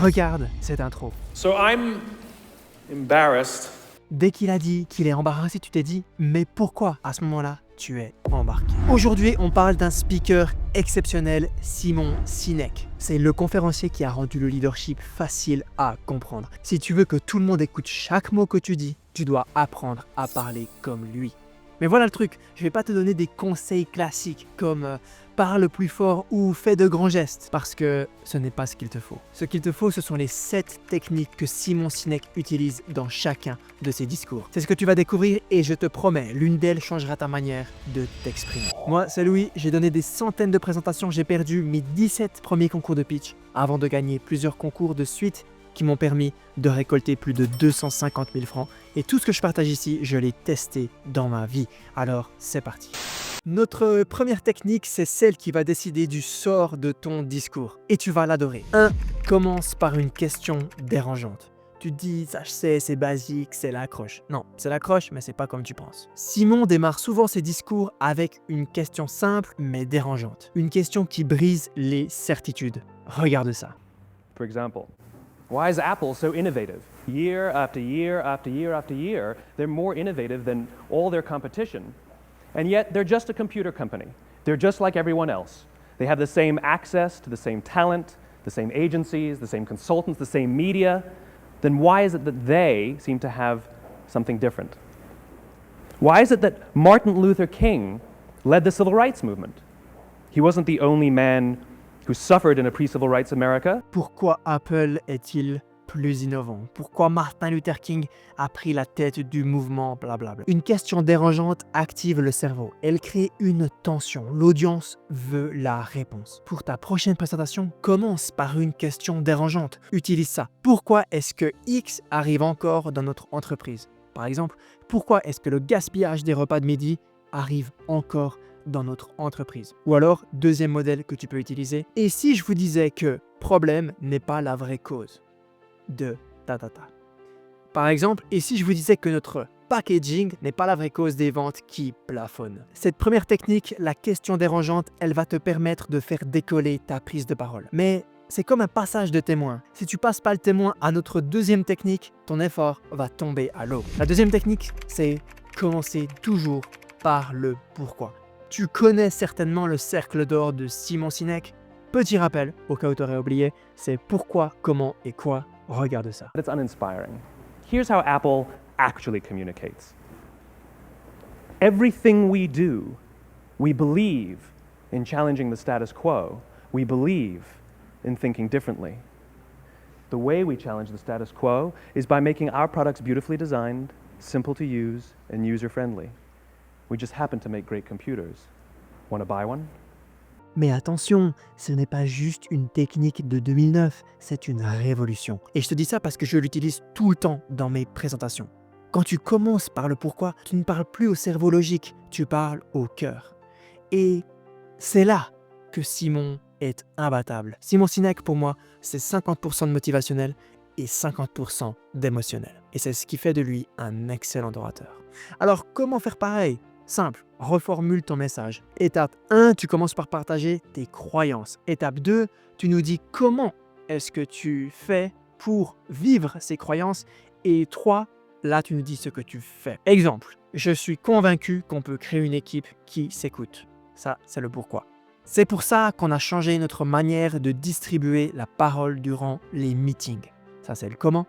Regarde cette intro. So I'm embarrassed. Dès qu'il a dit qu'il est embarrassé, tu t'es dit, mais pourquoi à ce moment-là, tu es embarqué? Aujourd'hui, on parle d'un speaker exceptionnel, Simon Sinek. C'est le conférencier qui a rendu le leadership facile à comprendre. Si tu veux que tout le monde écoute chaque mot que tu dis, tu dois apprendre à parler comme lui. Mais voilà le truc, je ne vais pas te donner des conseils classiques comme parle plus fort ou fais de grands gestes, parce que ce n'est pas ce qu'il te faut. Ce qu'il te faut, ce sont les 7 techniques que Simon Sinek utilise dans chacun de ses discours. C'est ce que tu vas découvrir et je te promets, l'une d'elles changera ta manière de t'exprimer. Moi, c'est Louis, j'ai donné des centaines de présentations, j'ai perdu mes 17 premiers concours de pitch avant de gagner plusieurs concours de suite qui m'ont permis de récolter plus de 250 000 francs. Et tout ce que je partage ici, je l'ai testé dans ma vie. Alors, c'est parti. Notre première technique, c'est celle qui va décider du sort de ton discours. Et tu vas l'adorer. 1. Commence par une question dérangeante. Tu te dis, ça je sais, c'est basique, c'est l'accroche. Non, c'est l'accroche, mais c'est pas comme tu penses. Simon démarre souvent ses discours avec une question simple, mais dérangeante. Une question qui brise les certitudes. Regarde ça. For example, why is Apple so innovative? Year after year after year after year, they're more innovative than all their competition. And yet, they're just a computer company. They're just like everyone else. They have the same access to the same talent, the same agencies, the same consultants, the same media. Then why is it that they seem to have something different? Why is it that Martin Luther King led the civil rights movement? He wasn't the only man who suffered in a pre-civil rights America. Pourquoi Apple est-il plus innovant? Pourquoi Martin Luther King a pris la tête du mouvement blablabla? Une question dérangeante active le cerveau. Elle crée une tension. L'audience veut la réponse. Pour ta prochaine présentation, commence par une question dérangeante. Utilise ça. Pourquoi est-ce que X arrive encore dans notre entreprise? Par exemple, pourquoi est-ce que le gaspillage des repas de midi arrive encore dans notre entreprise? Ou alors, deuxième modèle que tu peux utiliser. Et si je vous disais que problème n'est pas la vraie cause de ta. Par exemple, et si je vous disais que notre packaging n'est pas la vraie cause des ventes qui plafonnent? Cette première technique, la question dérangeante, elle va te permettre de faire décoller ta prise de parole. Mais c'est comme un passage de témoin. Si tu passes pas le témoin à notre deuxième technique, ton effort va tomber à l'eau. La deuxième technique, c'est commencer toujours par le pourquoi. Tu connais certainement le cercle d'or de Simon Sinek. Petit rappel, au cas où tu aurais oublié, c'est pourquoi, comment et quoi. Regarde ça. It's uninspiring. Here's how Apple actually communicates. Everything we do, we believe in challenging the status quo. We believe in thinking differently. The way we challenge the status quo is by making our products beautifully designed, simple to use, and user-friendly. We just happen to make great computers. Want to buy one? Mais attention, ce n'est pas juste une technique de 2009, c'est une révolution. Et je te dis ça parce que je l'utilise tout le temps dans mes présentations. Quand tu commences par le pourquoi, tu ne parles plus au cerveau logique, tu parles au cœur. Et c'est là que Simon est imbattable. Simon Sinek, pour moi, c'est 50% de motivationnel et 50% d'émotionnel. Et c'est ce qui fait de lui un excellent orateur. Alors, comment faire pareil? Simple, reformule ton message. Étape 1, tu commences par partager tes croyances. Étape 2, tu nous dis comment est-ce que tu fais pour vivre ces croyances. Et 3, là, tu nous dis ce que tu fais. Exemple, je suis convaincu qu'on peut créer une équipe qui s'écoute. Ça, c'est le pourquoi. C'est pour ça qu'on a changé notre manière de distribuer la parole durant les meetings. Ça, c'est le comment.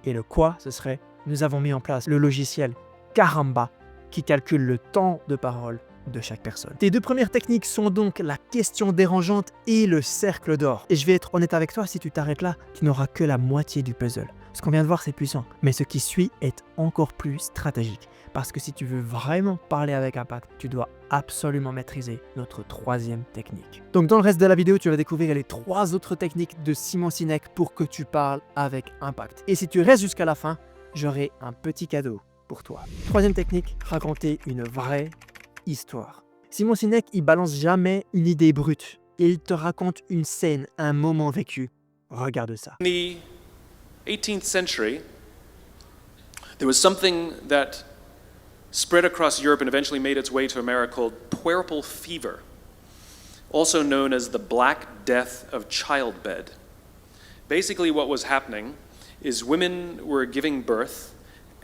Et le quoi, ce serait, nous avons mis en place le logiciel Caramba qui calcule le temps de parole de chaque personne. Tes deux premières techniques sont donc la question dérangeante et le cercle d'or. Et je vais être honnête avec toi, si tu t'arrêtes là, tu n'auras que la moitié du puzzle. Ce qu'on vient de voir, c'est puissant. Mais ce qui suit est encore plus stratégique. Parce que si tu veux vraiment parler avec impact, tu dois absolument maîtriser notre troisième technique. Donc dans le reste de la vidéo, tu vas découvrir les 3 autres techniques de Simon Sinek pour que tu parles avec impact. Et si tu restes jusqu'à la fin, j'aurai un petit cadeau pour toi. Troisième technique, raconter une vraie histoire. Simon Sinek, il balance jamais une idée brute. Il te raconte une scène, un moment vécu. Regarde ça. In the 18th century, there was something that spread across Europe and eventually made its way to America called puerperal fever, also known as the Black Death of childbed. Basically, what was happening is women were giving birth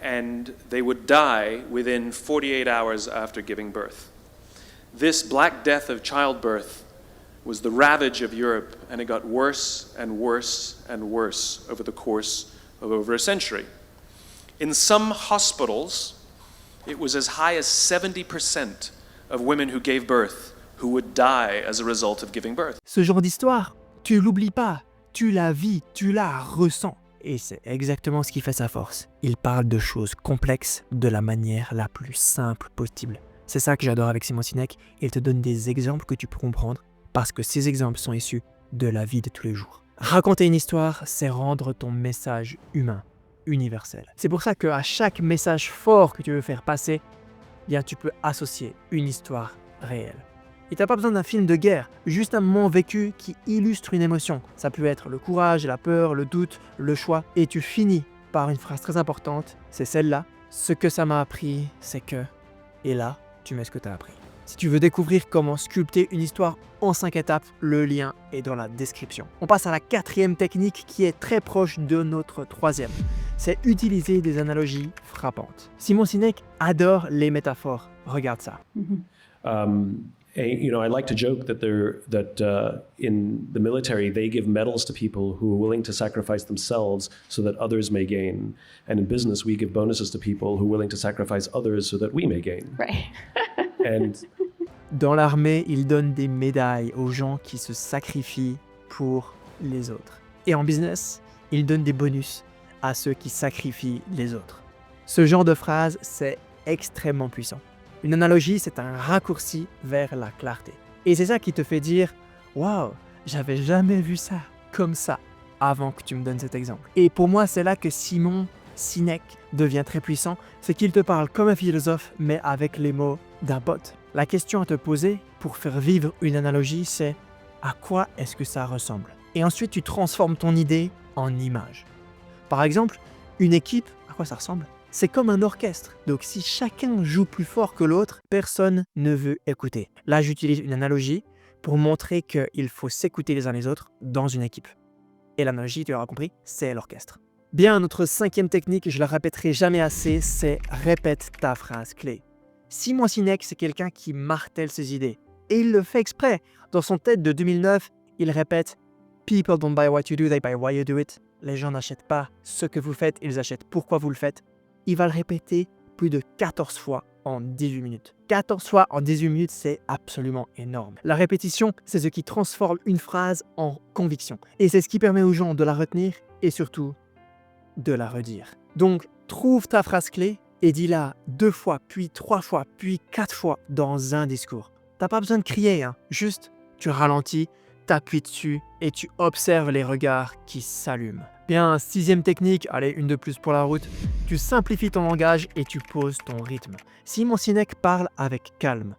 and they would die within 48 hours after giving birth. This Black Death of childbirth was the ravage of Europe, and it got worse and worse and worse over the course of over a century. In some hospitals, it was as high as 70% of women who gave birth who would die as a result of giving birth. Ce genre d'histoire, tu l'oublies pas, tu la vis, tu la ressens. Et c'est exactement ce qui fait sa force. Il parle de choses complexes de la manière la plus simple possible. C'est ça que j'adore avec Simon Sinek. Il te donne des exemples que tu peux comprendre parce que ces exemples sont issus de la vie de tous les jours. Raconter une histoire, c'est rendre ton message humain, universel. C'est pour ça qu'à chaque message fort que tu veux faire passer, bien tu peux associer une histoire réelle. Et t'as pas besoin d'un film de guerre, juste un moment vécu qui illustre une émotion. Ça peut être le courage, la peur, le doute, le choix. Et tu finis par une phrase très importante, c'est celle-là. Ce que ça m'a appris, c'est que... Et là, tu mets ce que t'as appris. Si tu veux découvrir comment sculpter une histoire en 5 étapes, le lien est dans la description. On passe à la 4e technique qui est très proche de notre 3e. C'est utiliser des analogies frappantes. Simon Sinek adore les métaphores. Regarde ça. I like to joke that in the military they give medals to people who are willing to sacrifice themselves so that others may gain, and in business we give bonuses to people who are willing to sacrifice others so that we may gain. Right. And dans l'armée, il donne des médailles aux gens qui se sacrifient pour les autres. Et en business, il donne des bonus à ceux qui sacrifient les autres. Ce genre de phrase, c'est extrêmement puissant. Une analogie, c'est un raccourci vers la clarté. Et c'est ça qui te fait dire « Waouh, j'avais jamais vu ça comme ça avant que tu me donnes cet exemple. » Et pour moi, c'est là que Simon Sinek devient très puissant, c'est qu'il te parle comme un philosophe, mais avec les mots d'un pote. La question à te poser pour faire vivre une analogie, c'est « À quoi est-ce que ça ressemble ?» Et ensuite, tu transformes ton idée en image. Par exemple, une équipe, à quoi ça ressemble ? C'est comme un orchestre. Donc si chacun joue plus fort que l'autre, personne ne veut écouter. Là, j'utilise une analogie pour montrer qu'il faut s'écouter les uns les autres dans une équipe. Et l'analogie, tu l'auras compris, c'est l'orchestre. Bien, notre 5e technique, je la répéterai jamais assez, c'est répète ta phrase clé. Simon Sinek, c'est quelqu'un qui martèle ses idées. Et il le fait exprès. Dans son TED de 2009, il répète « People don't buy what you do, they buy why you do it ». Les gens n'achètent pas ce que vous faites, ils achètent pourquoi vous le faites. Il va le répéter plus de 14 fois en 18 minutes. 14 fois en 18 minutes, c'est absolument énorme. La répétition, c'est ce qui transforme une phrase en conviction. Et c'est ce qui permet aux gens de la retenir et surtout de la redire. Donc, trouve ta phrase clé et dis-la 2 fois, puis 3 fois, puis 4 fois dans un discours. T'as pas besoin de crier, hein. Juste tu ralentis, t'appuies dessus et tu observes les regards qui s'allument. Bien, 6e technique, allez, une de plus pour la route. Tu simplifies ton langage et tu poses ton rythme. Simon Sinek parle avec calme.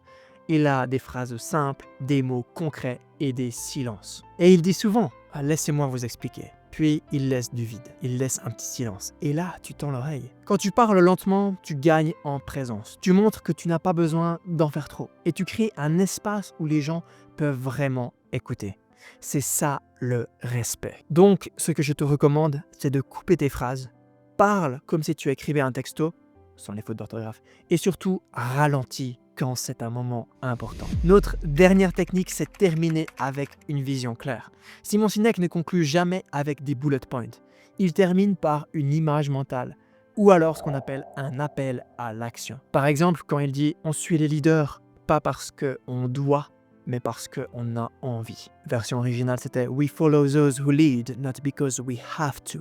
Il a des phrases simples, des mots concrets et des silences. Et il dit souvent « Laissez-moi vous expliquer ». Puis il laisse du vide, il laisse un petit silence. Et là, tu tends l'oreille. Quand tu parles lentement, tu gagnes en présence. Tu montres que tu n'as pas besoin d'en faire trop. Et tu crées un espace où les gens peuvent vraiment écouter. C'est ça le respect. Donc, ce que je te recommande, c'est de couper tes phrases. Parle comme si tu écrivais un texto, sans les fautes d'orthographe. Et surtout, ralentis quand c'est un moment important. Notre dernière technique, c'est terminer avec une vision claire. Simon Sinek ne conclut jamais avec des bullet points. Il termine par une image mentale, ou alors ce qu'on appelle un appel à l'action. Par exemple, quand il dit « On suit les leaders, pas parce qu'on doit, mais parce qu'on a envie ». Version originale, c'était « We follow those who lead, not because we have to,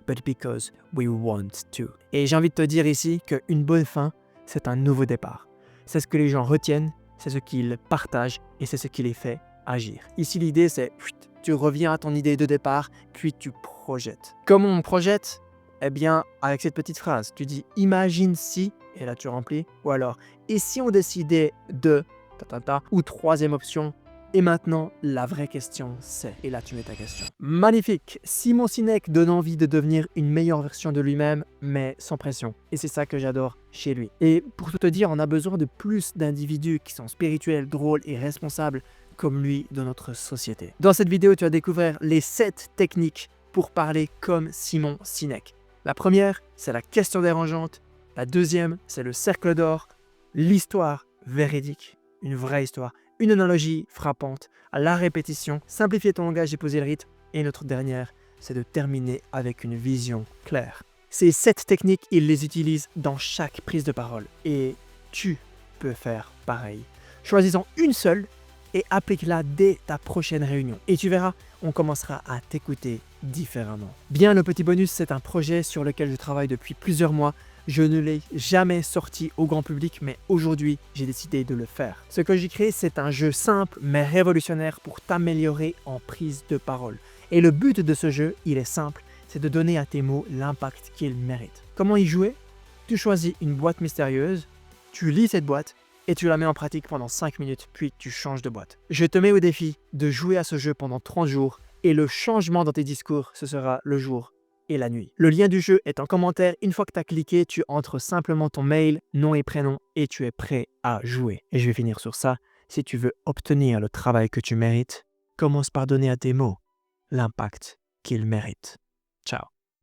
but because we want to ». Et j'ai envie de te dire ici qu'une bonne fin, c'est un nouveau départ. C'est ce que les gens retiennent, c'est ce qu'ils partagent et c'est ce qui les fait agir. Ici, l'idée, c'est tu reviens à ton idée de départ, puis tu projettes. Comment on projette ? Eh bien, avec cette petite phrase, tu dis « imagine si », et là tu remplis, ou alors « et si on décidait de… » ou 3e option, et maintenant, la vraie question, c'est… Et là, tu mets ta question. Magnifique! Simon Sinek donne envie de devenir une meilleure version de lui-même, mais sans pression. Et c'est ça que j'adore chez lui. Et pour tout te dire, on a besoin de plus d'individus qui sont spirituels, drôles et responsables comme lui dans notre société. Dans cette vidéo, tu vas découvrir les 7 techniques pour parler comme Simon Sinek. La première, c'est la question dérangeante. La deuxième, c'est le cercle d'or, l'histoire véridique, une vraie histoire, une analogie frappante, à la répétition, simplifier ton langage et poser le rythme. Et notre dernière, c'est de terminer avec une vision claire. Ces 7 techniques, ils les utilisent dans chaque prise de parole. Et tu peux faire pareil. Choisis-en une seule et applique-la dès ta prochaine réunion. Et tu verras, on commencera à t'écouter différemment. Bien, le petit bonus, c'est un projet sur lequel je travaille depuis plusieurs mois. Je ne l'ai jamais sorti au grand public, mais aujourd'hui, j'ai décidé de le faire. Ce que j'ai créé, c'est un jeu simple mais révolutionnaire pour t'améliorer en prise de parole. Et le but de ce jeu, il est simple, c'est de donner à tes mots l'impact qu'ils méritent. Comment y jouer? Tu choisis une boîte mystérieuse, tu lis cette boîte et tu la mets en pratique pendant 5 minutes, puis tu changes de boîte. Je te mets au défi de jouer à ce jeu pendant 30 jours et le changement dans tes discours, ce sera le jour et la nuit. Le lien du jeu est en commentaire. Une fois que tu as cliqué, tu entres simplement ton mail, nom et prénom et tu es prêt à jouer. Et je vais finir sur ça. Si tu veux obtenir le travail que tu mérites, commence par donner à tes mots l'impact qu'ils méritent. Ciao.